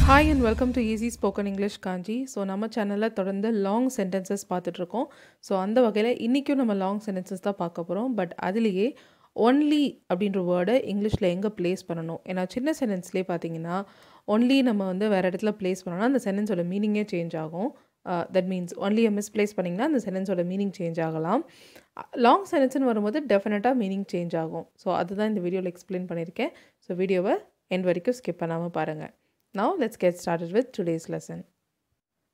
Hi and welcome to Easy Spoken English Kanchi. So நம்ம சேனலில் தொடர்ந்து லாங் சென்டென்சஸ் பார்த்துட்ருக்கோம். ஸோ அந்த வகையில் இன்றைக்கும் நம்ம லாங் சென்டென்சஸ் தான் பார்க்க போகிறோம். பட் அதுலேயே ஒன்லி அப்படின்ற வேர்டை இங்கிலீஷில் எங்கே ப்ளேஸ் பண்ணணும்? ஏன்னா சின்ன சென்டென்ஸ்லேயே பார்த்தீங்கன்னா ஒன்லி நம்ம வந்து வேறு இடத்துல ப்ளேஸ் பண்ணோன்னா அந்த சென்டென்ஸோட மீனிங்கே சேஞ்ச் ஆகும். தட் மீன்ஸ் ஒன்லியை மிஸ்ப்ளேஸ் பண்ணிங்கன்னா அந்த சென்டென்ஸோட மீனிங் சேஞ்ச் ஆகலாம். லாங் சென்டென்ஸ்னு வரும்போது டெஃபினட்டாக மீனிங் சேஞ்ச் ஆகும். ஸோ அதுதான் இந்த வீடியோவில் எக்ஸ்பிளைன் பண்ணியிருக்கேன். ஸோ வீடியோவை எண்ட் வரைக்கும் ஸ்கிப் பண்ணாமல் பாருங்கள். Now let's get started with today's lesson.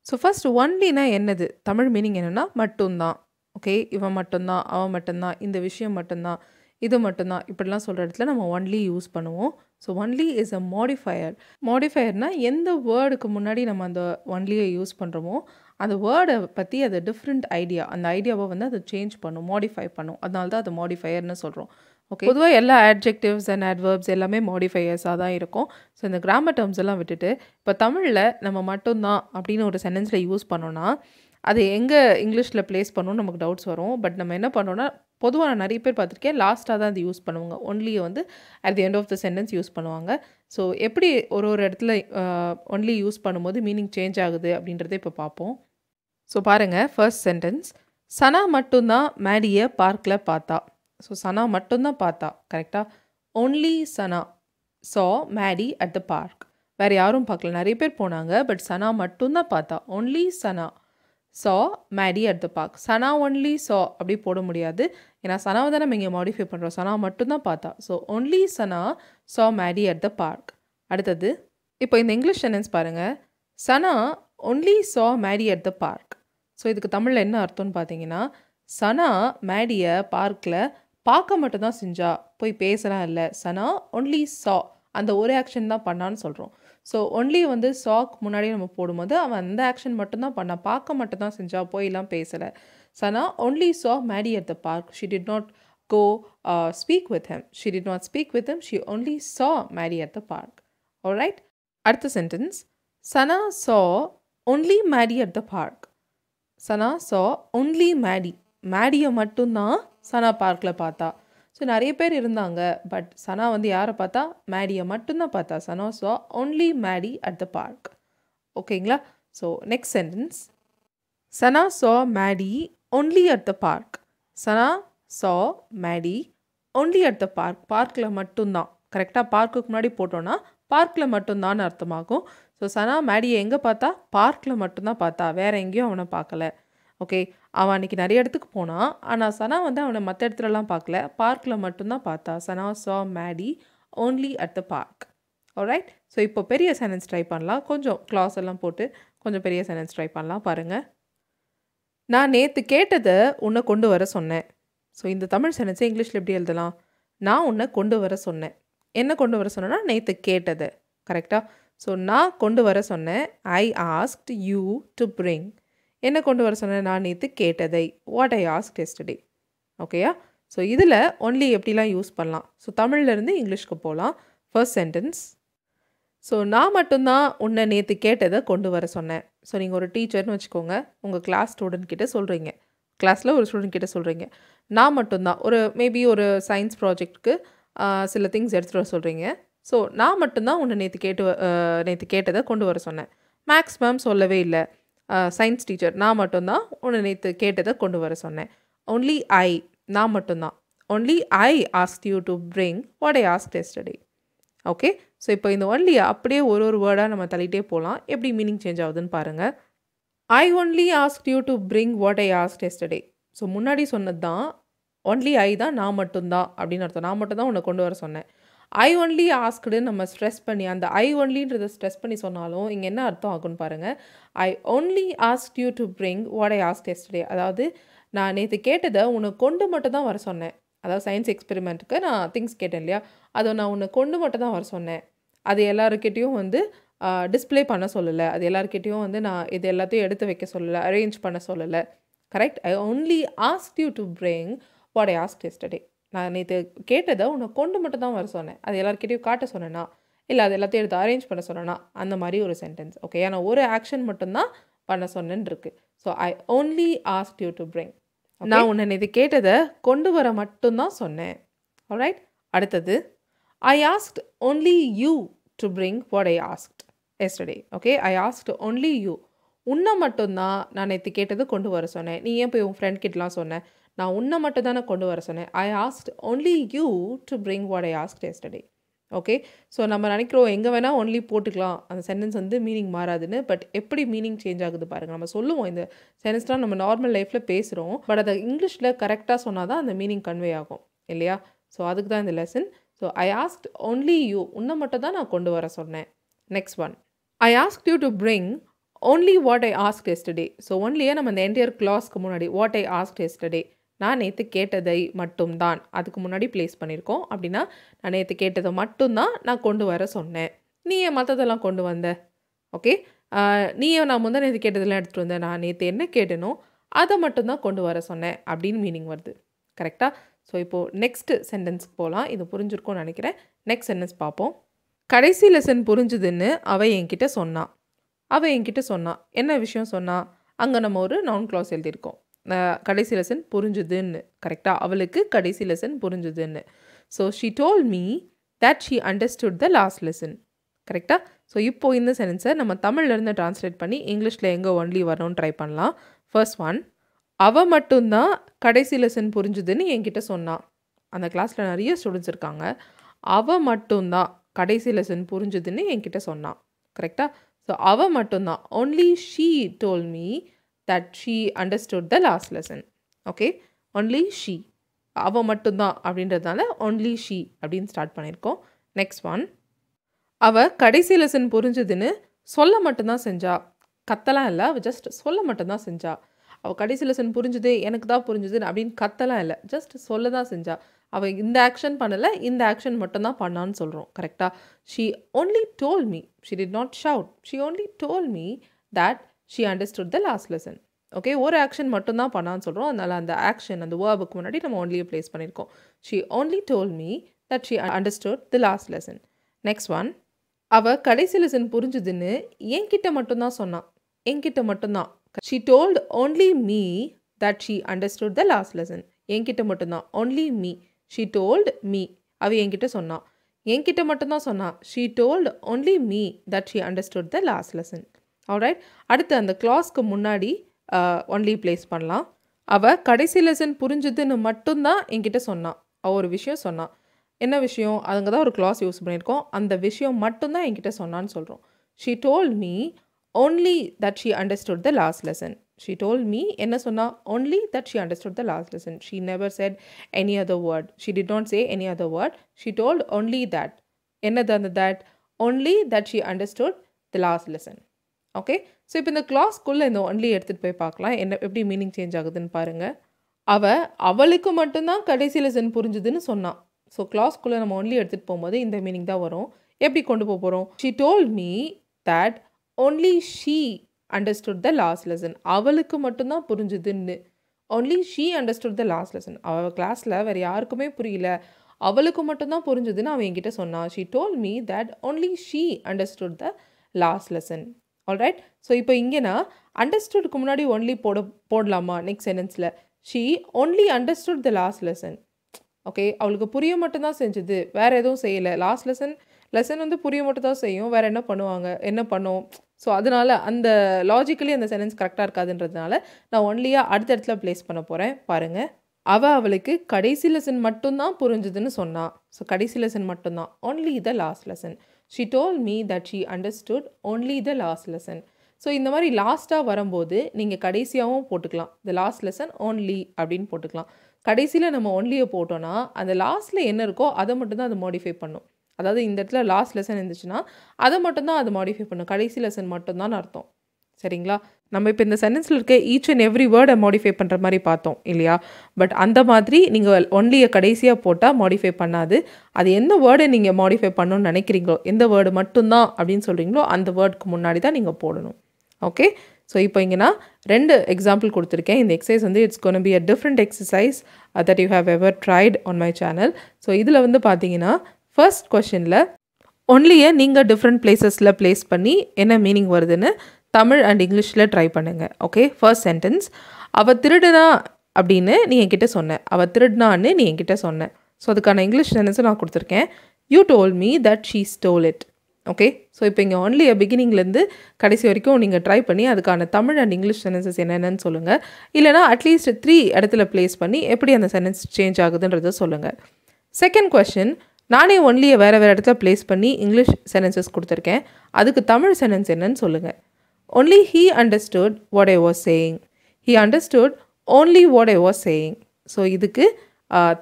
So first onlyனா என்னது? தமிழ் மீனிங் என்னன்னா மட்டும்தான். ஓகே, இவன் மட்டும்தான், அவன் மட்டும்தான், இந்த விஷயம் மட்டும்தான், இது மட்டும்தான், இப்படிலாம் சொல்கிற இடத்துல நம்ம ஒன்லி யூஸ் பண்ணுவோம். So only is a modifier. மாடிஃபயர்னால் எந்த வேர்டுக்கு முன்னாடி நம்ம அந்த ஒன்லியை யூஸ் பண்ணுறோமோ அந்த வேர்டை பற்றி அது டிஃப்ரெண்ட் ஐடியா, அந்த ஐடியாவை வந்து அதை சேஞ்ச் பண்ணும், மாடிஃபை பண்ணும். அதனால தான் அது மாடிஃபயர்னு சொல்கிறோம். ஓகே, பொதுவாக எல்லா adjectives அண்ட் adverbs எல்லாமே மாடிஃபையர்ஸாக தான் இருக்கும். ஸோ இந்த கிராமர் டேர்ம்ஸ் எல்லாம் விட்டுட்டு இப்போ தமிழில் நம்ம மட்டும்தான் அப்படின்னு ஒரு சென்டென்ஸில் யூஸ் பண்ணோன்னா அது எங்கே இங்கிலீஷில் ப்ளேஸ் பண்ணணும்னு நமக்கு டவுட்ஸ் வரும். பட் நம்ம என்ன பண்ணோன்னா பொதுவாக நான் நிறைய பேர் பார்த்துருக்கேன், லாஸ்ட்டாக தான் அது யூஸ் பண்ணுவாங்க. ஒன்லியை வந்து at the end of the sentence use பண்ணுவாங்க. ஸோ எப்படி ஒரு இடத்துல ஒன்லி யூஸ் பண்ணும்போது மீனிங் சேஞ்ச் ஆகுது அப்படின்றத இப்போ பார்ப்போம். ஸோ பாருங்கள், ஃபர்ஸ்ட் சென்டென்ஸ், சனா மட்டும்தான் மேடியை பார்க்கில் பார்த்தா. ஸோ சனா மட்டும்தான் பார்த்தா, கரெக்டாக? Only Sana saw Maddy at the park. வேறு யாரும் பார்க்கல, நிறைய பேர் போனாங்க, பட் சனா மட்டும்தான் பார்த்தா. Only Sana saw Maddy at the park. Sana only saw அப்படி போட முடியாது, ஏன்னா சனாவை தான் நம்ம இங்கே மாடிஃபை பண்ணுறோம். சனா மட்டும்தான் பார்த்தா. So only Sana saw Maddy at the park. அடுத்தது, இப்போ இந்த இங்கிலீஷ் சென்டென்ஸ் பாருங்கள், Sana only saw Maddy at the park. So இதுக்கு தமிழில் என்ன அர்த்தம்னு பார்த்தீங்கன்னா, சனா மேடியை பார்க்கில் பார்க்க மட்டும்தான் செஞ்சா, போய் பேசலாம் இல்லை. சனா ஒன்லி saw, அந்த ஒரு ஆக்ஷன் தான் பண்ணான்னு சொல்கிறோம். ஸோ ஒன்லி வந்து சாக்கு முன்னாடி நம்ம போடும்போது அவன் அந்த ஆக்ஷன் மட்டும்தான் பண்ணான், பார்க்க மட்டும்தான் செஞ்சா, போயெல்லாம் பேசலை. Sana only saw Maddy at the park. She did not go speak with him. She did not speak with him. She only saw Maddy at the park. Alright, அடுத்த sentence, Sana saw only Maddy at the park. Sana saw only Maddy. மேடியை மட்டும்தான் சனா பார்க்கில் பார்த்தா. So நிறைய பேர் இருந்தாங்க, but சனா வந்து யாரை பார்த்தா? மேடியை மட்டும்தான் பார்த்தா. Sana saw only Maddy at the park. ஓகேங்களா? So next sentence, Sana saw Maddy only at the park. Sana saw Maddy only at the park. பார்க்கில் மட்டும்தான், கரெக்டாக? பார்க்குக்கு முன்னாடி போட்டோன்னா பார்க்கில் மட்டும்தான்னு அர்த்தமாகும். ஸோ சனா மேடியை எங்கே பார்த்தா? பார்க்கில் மட்டும்தான் பார்த்தா, வேறு எங்கேயும் அவனை பார்க்கல. ஓகே, அவன் அன்றைக்கி நிறைய இடத்துக்கு போனான், ஆனால் சனா வந்து அவனை மற்ற இடத்துலலாம் பார்க்கல, பார்க்கில் மட்டும்தான் பார்த்தா. Sana saw Maddy only at the park. Alright, so இப்போ பெரிய சென்டென்ஸ் ட்ரை பண்ணலாம். கொஞ்சம் கிளாஸ் எல்லாம் போட்டு கொஞ்சம் பெரிய சென்டென்ஸ் ட்ரை பண்ணலாம். பாருங்கள், நான் நேற்று கேட்டதை உன்னை கொண்டு வர சொன்னேன். ஸோ இந்த தமிழ் சென்டென்ஸை இங்கிலீஷில் எப்படி எழுதலாம்? நான் உன்னை கொண்டு வர சொன்னேன். என்ன கொண்டு வர சொன்னேன்னா நேற்று கேட்டதை, கரெக்டாக? ஸோ நான் கொண்டு வர சொன்னேன். ஐ ஆஸ்க்ட் யூ டு பிரிங். என்ன கொண்டு வர சொன்னேன்? நான் நேற்று கேட்டதை. What I asked yesterday. ஓகேயா? ஸோ இதில் ஒன்லி எப்படிலாம் யூஸ் பண்ணலாம்? ஸோ தமிழ்லேருந்து இங்கிலீஷ்க்கு போகலாம். ஃபர்ஸ்ட் சென்டென்ஸ், ஸோ நான் மட்டும்தான் உன்னை நேற்று கேட்டதை கொண்டு வர சொன்னேன். ஸோ நீங்கள் ஒரு டீச்சர்னு வச்சுக்கோங்க, உங்கள் கிளாஸ் ஸ்டூடெண்ட் கிட்டே சொல்கிறீங்க, கிளாஸில் ஒரு ஸ்டூடெண்ட் கிட்டே சொல்கிறீங்க, நான் மட்டும்தான் ஒரு மேபி ஒரு சயின்ஸ் ப்ராஜெக்ட்டுக்கு சில திங்ஸ் எடுத்துகிட்டு வர சொல்கிறீங்க. ஸோ நான் மட்டும்தான் உன்னை நேற்று கேட்டதை கொண்டு வர சொன்னேன். மேக்ஸ் மேம் சொல்லவே இல்லை, சயின்ஸ் டீச்சர், நான் மட்டும்தான் உன்னை நேற்று கேட்டதை கொண்டு வர சொன்னேன். ஒன்லி ஐ, நான் மட்டும்தான். Only I asked you to bring what I asked yesterday. Okay, so இப்போ இந்த ஒன்லியை அப்படியே ஒரு வேர்டாக நம்ம தள்ளிட்டே போகலாம். எப்படி மீனிங் சேஞ்ச் ஆகுதுன்னு பாருங்கள். I only asked you to bring what I asked yesterday. So முன்னாடி சொன்னது தான் ஒன்லி ஐ தான், நான் மட்டும்தான் அப்படின்னு அர்த்தம். நான் மட்டும்தான் உன்னை கொண்டு வர சொன்னேன். ஐ ஒன்லி ஆஸ்க்டு நம்ம ஸ்ட்ரெஸ் பண்ணி அந்த ஐ ஒன்லின்றதை ஸ்ட்ரெஸ் பண்ணி சொன்னாலும் இங்கே என்ன அர்த்தம் ஆகுன்னு பாருங்கள். I only asked you to bring what I asked yesterday. அதாவது நான் நேற்று கேட்டதை உன்னை கொண்டு மட்டும் தான் வர சொன்னேன். அதாவது சயின்ஸ் எக்ஸ்பெரிமெண்ட்டுக்கு நான் திங்ஸ் கேட்டேன் இல்லையா, அதை நான் உன்னை கொண்டு மட்டும் தான் வர சொன்னேன். அது எல்லாருக்கிட்டையும் வந்து டிஸ்பிளே பண்ண சொல்லலை, அது எல்லாருக்கிட்டையும் வந்து நான் இது எல்லாத்தையும் எடுத்து வைக்க சொல்லலை, அரேஞ்ச் பண்ண சொல்லலை. Correct? I only asked you to bring what I asked yesterday. நான் நேற்று கேட்டதை உன்னை கொண்டு மட்டும் தான் வர சொன்னேன். அது எல்லாருக்கிட்டையும் காட்ட சொன்னேன்னா, இல்லை அது எல்லாத்தையும் எடுத்து அரேஞ்ச் பண்ண சொன்னேன்னா, அந்த மாதிரி ஒரு சென்டென்ஸ். ஓகே, ஏன்னா ஒரு ஆக்ஷன் மட்டும்தான் பண்ண சொன்னேன்னு இருக்குது. So I only asked you to bring. நான் உன்னை நேற்று கேட்டதை கொண்டு வர மட்டும்தான் சொன்னேன். ஆல்ரைட், அடுத்தது, I asked only you to bring what I asked. yesterday. Okay, I asked only you. உன்னை மட்டும்தான் நான் நேற்று கேட்டது கொண்டு வர சொன்னேன். நீ ஏன் போய் உன் ஃப்ரெண்ட் கிட்டலாம் சொன்னேன்? நான் உன்னை மட்டும் தான் நான் கொண்டு வர சொன்னேன். I asked only you to bring what I asked yesterday. Okay, so நம்ம நினைக்கிறோம் எங்கே வேணால் ஒன்லி போட்டுக்கலாம், அந்த சென்டென்ஸ் வந்து மீனிங் மாறாதுன்னு. பட் எப்படி மீனிங் சேஞ்ச் ஆகுது பாருங்கள். நம்ம சொல்லுவோம் இந்த சென்டென்ஸ்லாம் நம்ம நார்மல் லைஃப்பில் பேசுகிறோம், பட் அதை இங்கிலீஷில் கரெக்டாக சொன்னால் தான் அந்த மீனிங் கன்வே ஆகும் இல்லையா? ஸோ அதுக்கு தான் இந்த lesson. So I asked only you, உன்னை மட்டும் தான் நான் கொண்டு வர சொன்னேன். Next one, I asked you to bring only what I asked yesterday. So ஒன்லியே நம்ம இந்த என்டையர் கிளாஸ்க்கு முன்னாடி what I asked yesterday, நான் நேற்று கேட்டதை மட்டும்தான் அதுக்கு முன்னாடி ப்ளேஸ் பண்ணியிருக்கோம். அப்படின்னா நான் நேற்று கேட்டதை மட்டும்தான் நான் கொண்டு வர சொன்னேன். நீ ஏன் மற்றதெல்லாம் கொண்டு வந்த? ஓகே, நீ ஏன் நான் முந்தா நேற்று கேட்டதெல்லாம் எடுத்துகிட்டு வந்தேன், நான் நேற்று என்ன கேட்டனோ அதை மட்டும்தான் கொண்டு வர சொன்னேன் அப்படின்னு மீனிங் வருது. கரெக்டாக? ஸோ இப்போது நெக்ஸ்ட்டு சென்டென்ஸ்க்கு போகலாம். இது புரிஞ்சிருக்கும்னு நினைக்கிறேன். நெக்ஸ்ட் சென்டென்ஸ் பார்ப்போம். கடைசி லெசன் புரிஞ்சுதுன்னு அவள் என்கிட்ட சொன்னான். அவள் என்கிட்ட சொன்னான். என்ன விஷயம் சொன்னா? அங்கே நம்ம ஒரு நவுன் க்ளாஸ் எழுதியிருக்கோம். கடைசி லெசன் புரிஞ்சுதுன்னு. கரெக்டாக? அவளுக்கு கடைசி லெசன் புரிஞ்சுதுன்னு. So she told me that she understood the last lesson. கரெக்டாக? ஸோ இப்போது இந்த சென்டென்ஸை நம்ம தமிழ்லேருந்து ட்ரான்ஸ்லேட் பண்ணி இங்கிலீஷில் எங்கே ஒன்லி வரணும்னு ட்ரை பண்ணலாம். ஃபர்ஸ்ட் ஒன், அவள் மட்டும்தான் கடைசி லெசன் புரிஞ்சுதுன்னு என்கிட்ட சொன்னான். அந்த கிளாஸில் நிறைய ஸ்டூடெண்ட்ஸ் இருக்காங்க. அவள் மட்டும்தான் கடைசி லெசன் புரிஞ்சுதுன்னு என்கிட்ட சொன்னான். கரெக்டாக? ஸோ அவள் மட்டும்தான், only she told me that she understood the last lesson. Okay, only she, அவள் மட்டும்தான் அப்படின்றதுனால only she அப்படின்னு ஸ்டார்ட் பண்ணியிருக்கோம். நெக்ஸ்ட் ஒன், அவள் கடைசி லெசன் புரிஞ்சுதுன்னு சொல்ல மட்டும்தான் செஞ்சா. கத்தலாம் இல்லை, அவள் ஜஸ்ட் சொல்ல மட்டும்தான் செஞ்சா. அவள் கடைசி லெசன் புரிஞ்சுது, எனக்கு தான் புரிஞ்சுதுன்னு அப்படின்னு கத்தலாம் இல்லை, ஜஸ்ட் சொல்ல தான் செஞ்சா. அவள் இந்த ஆக்ஷன் பண்ணலை, இந்த ஆக்ஷன் மட்டும்தான் பண்ணான்னு சொல்கிறோம். கரெக்டாக? She only told me, she did not shout, she only told me that she understood the last lesson. Okay, ஒரு ஆக்ஷன் மட்டும்தான் பண்ணான்னு சொல்கிறோம். அதனால் அந்த ஆக்ஷன், அந்த வேர்புக்கு முன்னாடி நம்ம ஒன்லியை ப்ளேஸ் பண்ணியிருக்கோம். she only told me that she understood the last lesson. Next one, அவள் கடைசி லெசன் புரிஞ்சுதுன்னு என்கிட்ட மட்டும்தான் சொன்னான். என்கிட்ட மட்டும்தான். she told only me that she understood the last lesson. என்கிட்ட மட்டும்தான், only me. she told me, அவள் என்கிட்ட சொன்னான். என்கிட்ட மட்டும்தான் சொன்னான். she told only me that she understood the last lesson. alright, அடுத்து அந்த கிளாஸ்க்கு முன்னாடி ஒன்லி ப்ளேஸ் பண்ணலாம். அவள் கடைசி லெசன் புரிஞ்சுதுன்னு மட்டும்தான் என்கிட்ட சொன்னான். அவள் ஒரு விஷயம் சொன்னான். என்ன விஷயம்? அதுங்க தான் ஒரு கிளாஸ் யூஸ் பண்ணியிருக்கோம். அந்த விஷயம் மட்டும்தான் என்கிட்ட சொன்னான்னு சொல்கிறோம். she told me only that she understood the last lesson. she told me, என்ன சொன்னா? only that she understood the last lesson. she never said any other word. she did not say any other word. she told only that. என்னது அந்த that? only that she understood the last lesson. Okay, so இப்போ இந்த கிளாஸ்க்குள்ளே இந்த only எடுத்துகிட்டு போய் பார்க்கலாம் என்ன எப்படி மீனிங் சேஞ்ச் ஆகுதுன்னு பாருங்கள். அவளுக்கு மட்டும்தான் கடைசி லெசன் புரிஞ்சுதுன்னு சொன்னான். ஸோ கிளாஸ்க்குள்ளே நம்ம ஒன்லி எடுத்துகிட்டு போகும்போது இந்த மீனிங் தான் வரும். எப்படி கொண்டு போக போகிறோம்? she told me that only she understood the last lesson. அவளுக்கு மட்டும்தான் புரிஞ்சுதுன்னு. only she understood the last lesson. அவள் கிளாஸில் வேறு யாருக்குமே புரியல, அவளுக்கு மட்டும்தான் புரிஞ்சுதுன்னு அவன் என்கிட்ட சொன்னான். she told me that only she understood the last lesson. alright, so இப்போ இங்கேனா அண்டர்ஸ்டுட்க்கு முன்னாடி ஒன்லி போடலாமா? நெக்ஸ்ட் சென்டென்ஸில் she only understood the last lesson. Okay, அவளுக்கு புரிய மட்டும்தான் செஞ்சுது, வேறு எதுவும் செய்யலை. லாஸ்ட் லெசன் வந்து புரிய மட்டும் தான் செய்யும், வேறு என்ன பண்ணுவாங்க, என்ன பண்ணும்? ஸோ அதனால் அந்த லாஜிக்கலி அந்த சென்டென்ஸ் கரெக்டாக இருக்காதுன்றதுனால நான் ஒன்லியாக அடுத்த இடத்துல ப்ளேஸ் பண்ண போகிறேன். பாருங்கள், அவளுக்கு கடைசி லெசன் மட்டும்தான் புரிஞ்சுதுன்னு சொன்னான். ஸோ கடைசி லெசன் மட்டும்தான், only the last lesson. she told me that she understood only the last lesson. So இந்த மாதிரி லாஸ்ட்டாக வரும்போது நீங்கள் கடைசியாகவும் போட்டுக்கலாம். the last lesson only அப்படின்னு போட்டுக்கலாம். கடைசியில் நம்ம ஒன்லியை போட்டோன்னா அந்த லாஸ்ட்டில் என்ன இருக்கோ அதை மட்டும்தான் அது மாடிஃபை பண்ணும். அதாவது இந்த இடத்துல லாஸ்ட் லெசன் இருந்துச்சுன்னா அதை மட்டும்தான் அது மாடிஃபை பண்ணும். கடைசி லெசன் மட்டும்தான் அர்த்தம். சரிங்களா? நம்ம இப்போ இந்த சென்டென்ஸில் இருக்க ஈச் அண்ட் எவ்ரி வேர்டை மாடிஃபை பண்ணுற மாதிரி பார்த்தோம் இல்லையா? பட் அந்த மாதிரி நீங்கள் ஒன்லியை கடைசியாக போட்டால் மாடிஃபை பண்ணாது. அது எந்த வேர்டை நீங்கள் மாடிஃபை பண்ணணும்னு நினைக்கிறீங்களோ, எந்த வேர்டு மட்டும்தான் அப்படின்னு சொல்கிறீங்களோ அந்த வேர்டுக்கு முன்னாடி தான் நீங்கள் போடணும். ஓகே, ஸோ இப்போ இங்கே நான் 2 எக்ஸாம்பிள் கொடுத்துருக்கேன். இந்த எக்ஸசைஸ் வந்து it's gonna be a different exercise that you have ever tried on my channel. So இதில் வந்து பார்த்தீங்கன்னா ஃபர்ஸ்ட் கொஷனில் ஒன்லியை நீங்கள் டிஃப்ரெண்ட் பிளேசஸில் ப்ளேஸ் பண்ணி என்ன மீனிங் வருதுன்னு தமிழ் அண்ட் இங்கிலீஷில் ட்ரை பண்ணுங்கள். ஓகே, ஃபர்ஸ்ட் சென்டென்ஸ், அவள் திருடுனா அப்படின்னு நீ என்கிட்ட சொன்ன. அவள் திருடுனான்னு நீ என்கிட்ட சொன்ன. ஸோ அதுக்கான இங்கிலீஷ் சென்டென்ஸை நான் கொடுத்துருக்கேன். You told me that she stole it. Okay, so இப்போ இங்கே ஒன்லி பிகினிங்லேருந்து கடைசி வரைக்கும் நீங்கள் ட்ரை பண்ணி அதுக்கான தமிழ் அண்ட் இங்கிலீஷ் சென்டென்சஸ் என்னென்னு சொல்லுங்கள். இல்லைனா அட்லீஸ்ட் 3 இடத்துல ப்ளேஸ் பண்ணி எப்படி அந்த சென்டென்ஸ் சேஞ்ச் ஆகுதுன்றதை சொல்லுங்கள். செகண்ட் கொஸ்டின், நானே ஒன்லியை வேறு இடத்துல ப்ளேஸ் பண்ணி இங்கிலீஷ் சென்டென்சஸ் கொடுத்துருக்கேன், அதுக்கு தமிழ் சென்டென்ஸ் என்னன்னு சொல்லுங்கள். Only he understood what I was saying. He understood only what I was saying. So இதுக்கு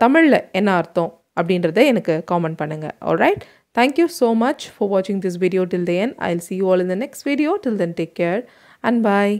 தமிழில் என்ன அர்த்தம் அப்படின்றத எனக்கு காமெண்ட் பண்ணுங்கள். Alright, thank you so much for watching this video till the end. I'll see you all in the next video. Till then, take care and bye.